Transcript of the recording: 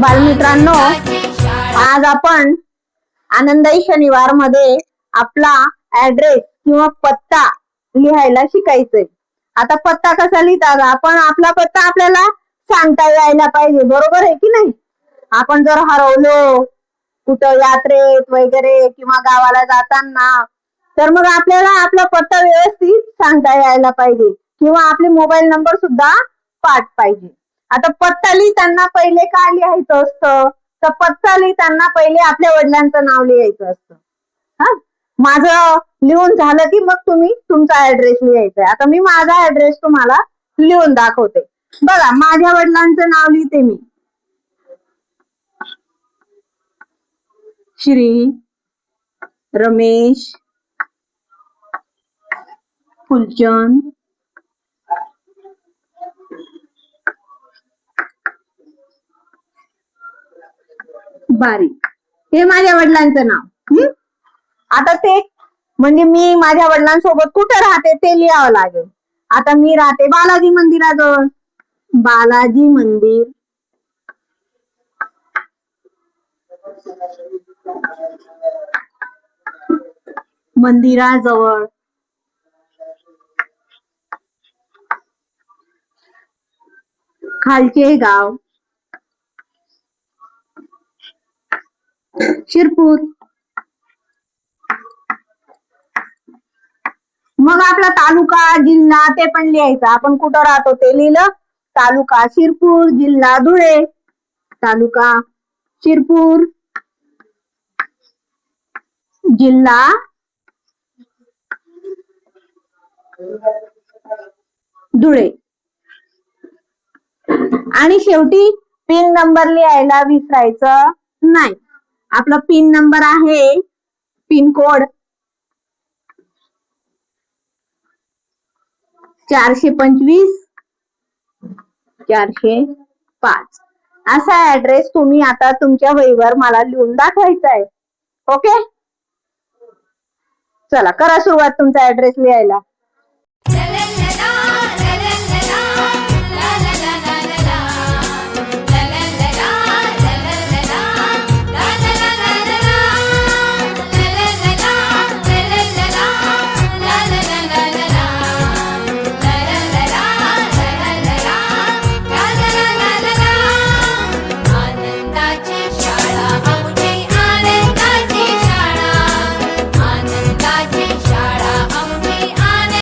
बालमित्रांनो, आज आपण आनंदाई शनिवार मध्ये आपला ऍड्रेस किंवा पत्ता लिहायला शिकायचंय. आता पत्ता कसा लिहितात? आपण आपला पत्ता आपल्याला सांगता यायला पाहिजे, बरोबर आहे की नाही? आपण जर हरवलो कुठं यात्रेत वगैरे किंवा गावाला जाताना, तर मग आपल्याला आपला पत्ता व्यवस्थित सांगता यायला पाहिजे किंवा आपले मोबाईल नंबर सुद्धा पाठ पाहिजे. आता पत्ता लिहिताना पहिले काय लिहायचं असतं? तर पत्ता लिहिताना पहिले आपल्या वडिलांचं नाव लिहायचं असतं. हा, माझं लिहून झालं की मग तुम्ही तुमचा ऍड्रेस लिहायचा. आता मी माझा ऍड्रेस तुम्हाला लिहून दाखवते. बघा, माझ्या वडिलांचं नाव लिहिते मी. श्री रमेश फुलचंद बारी, हे माझ्या वडिलांचं नाव. आता ते म्हणजे मी माझ्या वडिलांसोबत कुठे राहते ते लिहावं लागेल. आता मी राहते बालाजी मंदिराजवळ. बालाजी मंदिर मंदिराजवळ खालचे गाव शिरपूर. मग आपला तालुका जिल्हा ते पण लिहायचं. आपण कुठं राहतो ते लिहिलं. तालुका शिरपूर, जिल्हा धुळे. तालुका शिरपूर, जिल्हा धुळे. आणि शेवटी पिन नंबर लिहायला विसरायचं नाही. आपला पिन नंबर आहे पिन कोड 425 405. असा ऍड्रेस तुम्ही आता तुमच्या वहीवर मला लिहून दाखवायचा आहे. ओके, चला करा सुरुवात तुमचा ऍड्रेस लिहायला.